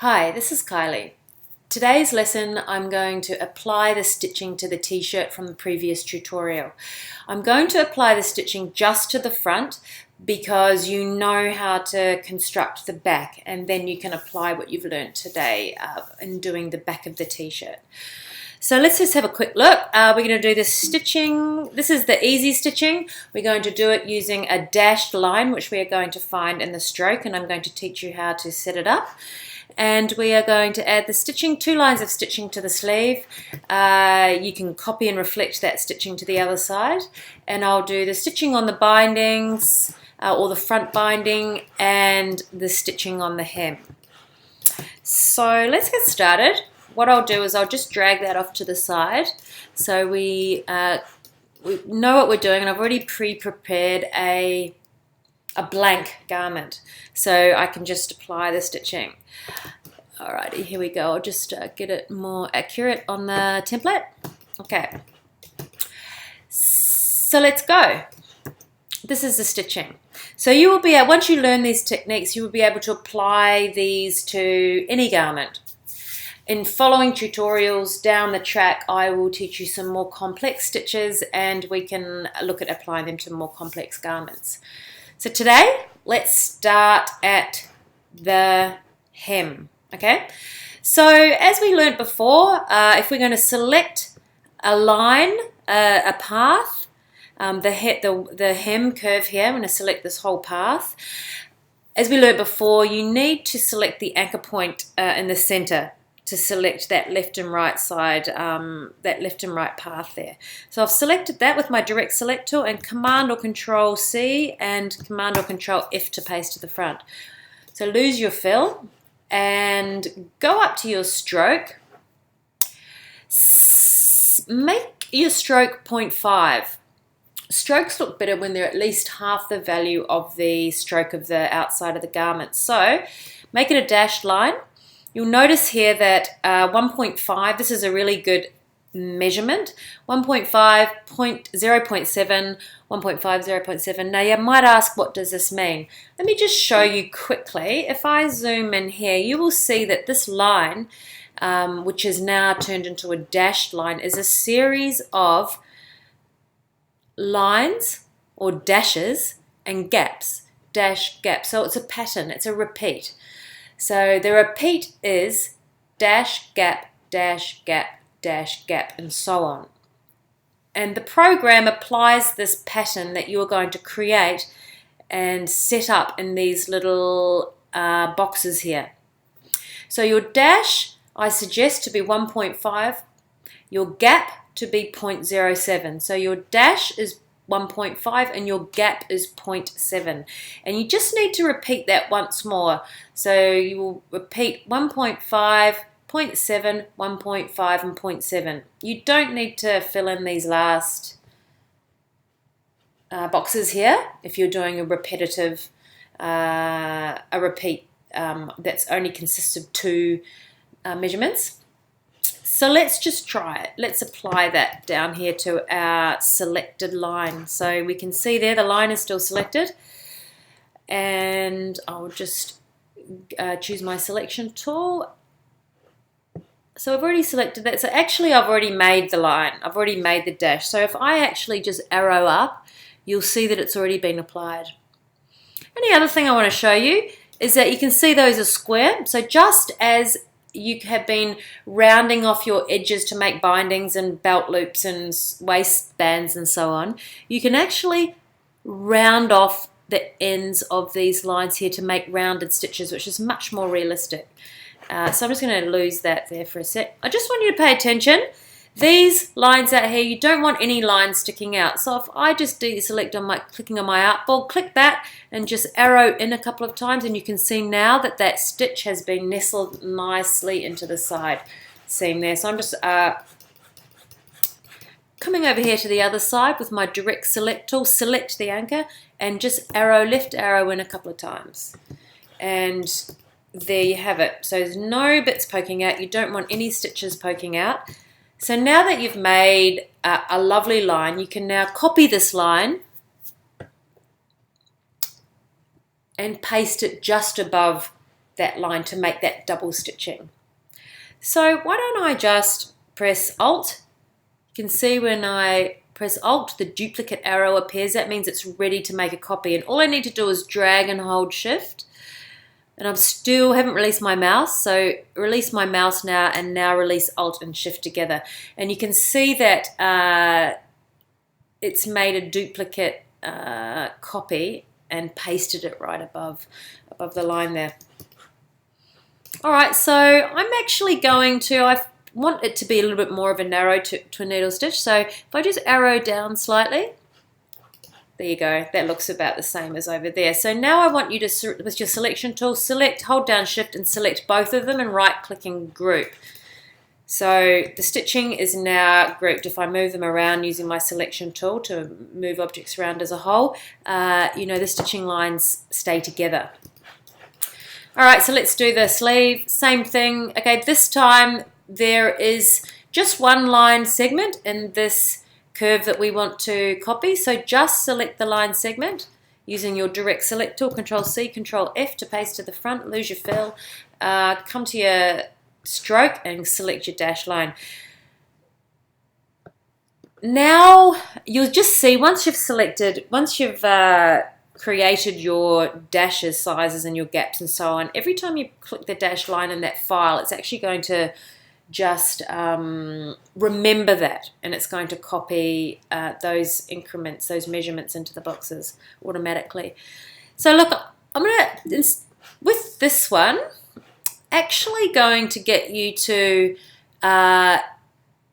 Hi, this is Kylie. Today's lesson I'm going to apply the stitching to the t-shirt from the previous tutorial. I'm going to apply the stitching just to the front because you know how to construct the back, and then you can apply what you've learned today in doing the back of the t-shirt. So let's just have a quick look. We're going to do the stitching. This is the easy stitching. We're going to do it using a dashed line, which we are going to find in the stroke, and I'm going to teach you how to set it up. And we are going to add the stitching, 2 lines of stitching to the sleeve. You can copy and reflect that stitching to the other side. And I'll do the stitching on the bindings, or the front binding, and the stitching on the hem. So let's get started. What I'll do is I'll just drag that off to the side. So we know what we're doing, and I've already pre-prepared a blank garment, so I can just apply the stitching. Alrighty, here we go. I'll just get it more accurate on the template. Okay, so let's go. This is the stitching. So you will be able, once you learn these techniques, you will be able to apply these to any garment. In following tutorials down the track, I will teach you some more complex stitches, and we can look at applying them to more complex garments. So today, let's start at the hem, okay? So as we learned before, if we're going to select a line, a path, the hem curve here, I'm going to select this whole path. As we learned before, you need to select the anchor point in the center to select that left and right side, that left and right path there. So I've selected that with my direct select tool, and Command or Control C and Command or Control F to paste to the front. So lose your fill and go up to your stroke. Make your stroke 0.5. Strokes look better when they're at least half the value of the stroke of the outside of the garment. So make it a dashed line. You'll notice here that 1.5, this is a really good measurement, 1.5, 0.7, 1.5, 0.7. Now you might ask, what does this mean? Let me just show you quickly. If I zoom in here, you will see that this line, which is now turned into a dashed line, is a series of lines or dashes and gaps, dash, gap. So it's a pattern, it's a repeat. So the repeat is dash, gap, dash, gap, dash, gap, and so on. And the program applies this pattern that you are going to create and set up in these little boxes here. So your dash, I suggest to be 1.5, your gap to be 0.07. So your dash is 1.5 and your gap is 0.7, and you just need to repeat that once more. So you will repeat 1.5, 0.7, 1.5 and 0.7. You don't need to fill in these last boxes here if you're doing a repetitive repeat that's only consists of 2 measurements. So let's just try it. Let's apply that down here to our selected line. So we can see there the line is still selected, and I'll just choose my selection tool. So I've already selected that. So actually I've already made the line. I've already made the dash. So if I actually just arrow up, you'll see that it's already been applied. And the other thing I want to show you is that you can see those are square. So just as you have been rounding off your edges to make bindings and belt loops and waistbands and so on, you can actually round off the ends of these lines here to make rounded stitches, which is much more realistic. So I'm just going to lose that there for a sec. I just want you to pay attention. These lines out here, you don't want any lines sticking out. So if I just deselect on clicking on my artboard, click that and just arrow in a couple of times, and you can see now that that stitch has been nestled nicely into the side seam there. So I'm just coming over here to the other side with my direct select tool, select the anchor, and just left arrow in a couple of times. And there you have it. So there's no bits poking out. You don't want any stitches poking out. So now that you've made a lovely line, you can now copy this line and paste it just above that line to make that double stitching. So why don't I just press Alt? You can see when I press Alt, the duplicate arrow appears. That means it's ready to make a copy. And all I need to do is drag and hold Shift. And I still haven't released my mouse, so release my mouse now, and now release Alt and Shift together. And you can see that it's made a duplicate copy and pasted it right above the line there. All right, so I'm actually going to, I want it to be a little bit more of a narrow to a needle stitch. So if I just arrow down slightly, there you go, that looks about the same as over there. So now I want you to, with your selection tool, select, hold down Shift and select both of them and right click and group. So the stitching is now grouped. If I move them around using my selection tool to move objects around as a whole, you know, the stitching lines stay together. All right, so let's do the sleeve, same thing. Okay, this time there is just one line segment in this curve that we want to copy. So just select the line segment using your direct select tool, Control C, Control F to paste to the front, lose your fill, come to your stroke and select your dash line. Now you'll just see once you've created your dashes, sizes and your gaps and so on, every time you click the dash line in that file, it's actually going to just remember that, and it's going to copy those increments, those measurements into the boxes automatically. So look, I'm gonna, with this one, actually going to get you to,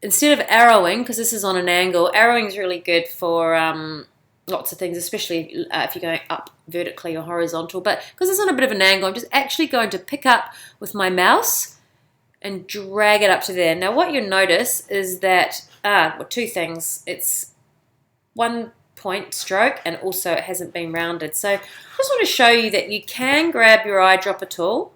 instead of arrowing, because this is on an angle, arrowing is really good for lots of things, especially if you're going up vertically or horizontal, but because it's on a bit of an angle, I'm just actually going to pick up with my mouse and drag it up to there. Now what you'll notice is that, well, two things, it's one point stroke and also it hasn't been rounded. So I just want to show you that you can grab your eyedropper tool,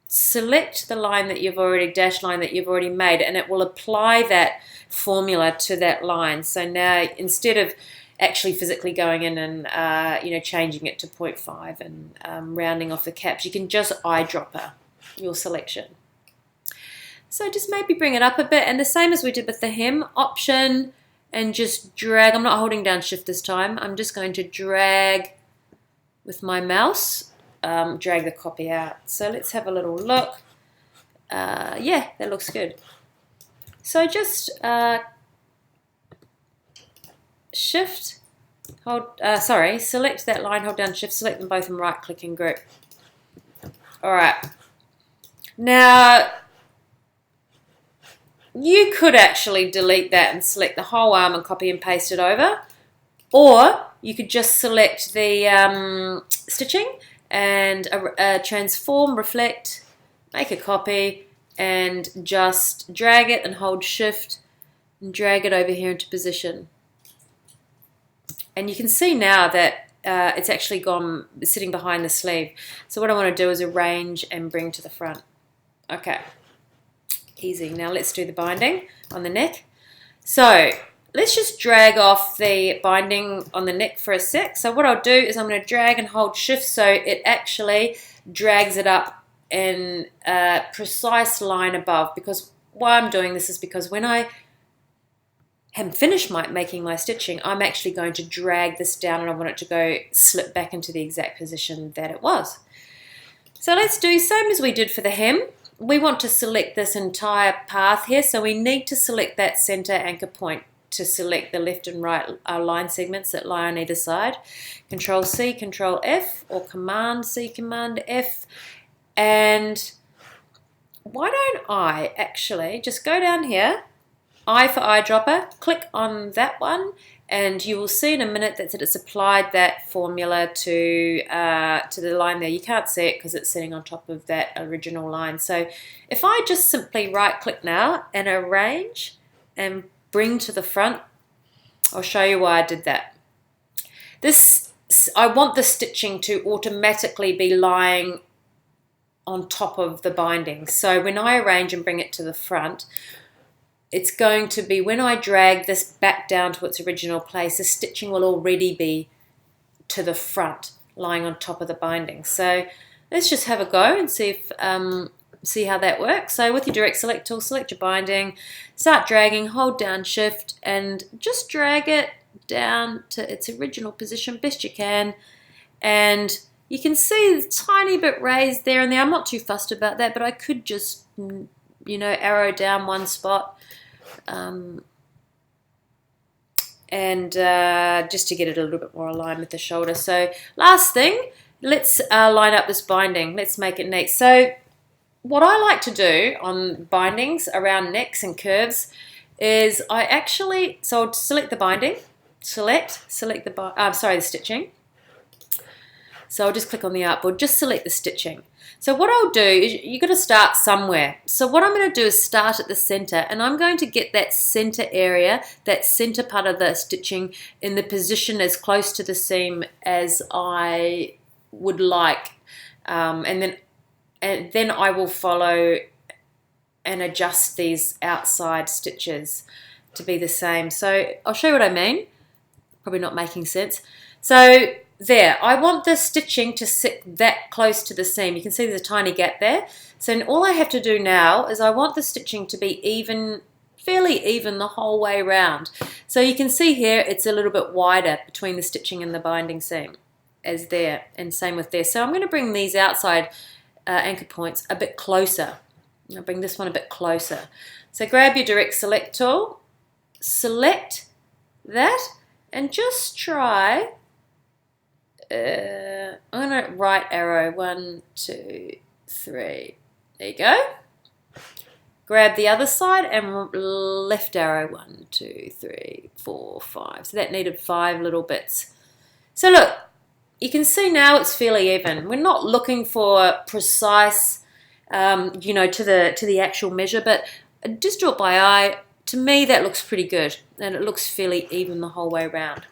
select the line that you've already, dash line that you've already made, and it will apply that formula to that line. So now instead of actually physically going in and you know, changing it to 0.5 and rounding off the caps, you can just eyedropper your selection. So just maybe bring it up a bit, and the same as we did with the hem, Option and just drag. I'm not holding down Shift this time. I'm just going to drag with my mouse, drag the copy out. So let's have a little look. Yeah, that looks good. So just Shift, hold, select that line, hold down Shift, select them both and right click and group. All right. Now, you could actually delete that and select the whole arm and copy and paste it over, or you could just select the stitching and transform, reflect, make a copy, and just drag it and hold Shift and drag it over here into position. And you can see now that it's actually gone sitting behind the sleeve. So what I want to do is arrange and bring to the front. Okay, easy. Now let's do the binding on the neck. So let's just drag off the binding on the neck for a sec. So what I'll do is I'm going to drag and hold Shift so it actually drags it up in a precise line above. Because why I'm doing this is because when I haven't finished making my stitching, I'm actually going to drag this down and I want it to go slip back into the exact position that it was. So let's do same as we did for the hem. We want to select this entire path here, so we need to select that center anchor point to select the left and right line segments that lie on either side. Control C, Control F, or Command C, Command F. And why don't I actually just go down here, I for eyedropper, click on that one, and you will see in a minute that it's applied that formula to the line there. You can't see it because it's sitting on top of that original line. So if I just simply right click now and arrange and bring to the front, I'll show you why I did that. I want the stitching to automatically be lying on top of the binding. So when I arrange and bring it to the front, it's going to be, when I drag this back down to its original place, the stitching will already be to the front, lying on top of the binding. So let's just have a go and see if see how that works. So with your direct select tool, select your binding, start dragging, hold down shift and just drag it down to its original position best you can. And you can see the tiny bit raised there and there. I'm not too fussed about that, but I could just, you know, arrow down one spot and just to get it a little bit more aligned with the shoulder. So last thing, let's line up this binding. Let's make it neat. So what I like to do on bindings around necks and curves is so I'll select the binding, select the stitching. So I'll just click on the artboard, just select the stitching. So what I'll do is you've got to start somewhere. So what I'm going to do is start at the center, and I'm going to get that center area, that center part of the stitching in the position as close to the seam as I would like. And then I will follow and adjust these outside stitches to be the same. So I'll show you what I mean. Probably not making sense. So there, I want the stitching to sit that close to the seam. You can see there's a tiny gap there. So all I have to do now is I want the stitching to be even, fairly even the whole way around. So you can see here it's a little bit wider between the stitching and the binding seam as there, and same with there. So I'm going to bring these outside anchor points a bit closer. I'll bring this one a bit closer. So grab your direct select tool, select that, and just try. I'm going to right arrow 1, 2, 3. There you go. Grab the other side and left arrow 1, 2, 3, 4, 5. So that needed 5 little bits. So look, you can see now it's fairly even. We're not looking for precise, you know, to the actual measure, but just draw it by eye. To me, that looks pretty good, and it looks fairly even the whole way around.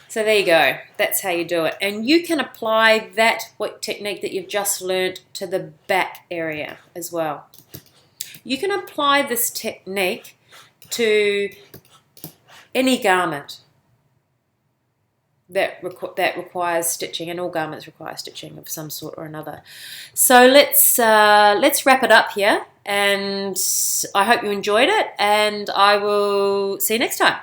So there you go. That's how you do it. And you can apply that technique that you've just learnt to the back area as well. You can apply this technique to any garment that requires stitching, and all garments require stitching of some sort or another. So let's wrap it up here, and I hope you enjoyed it, and I will see you next time.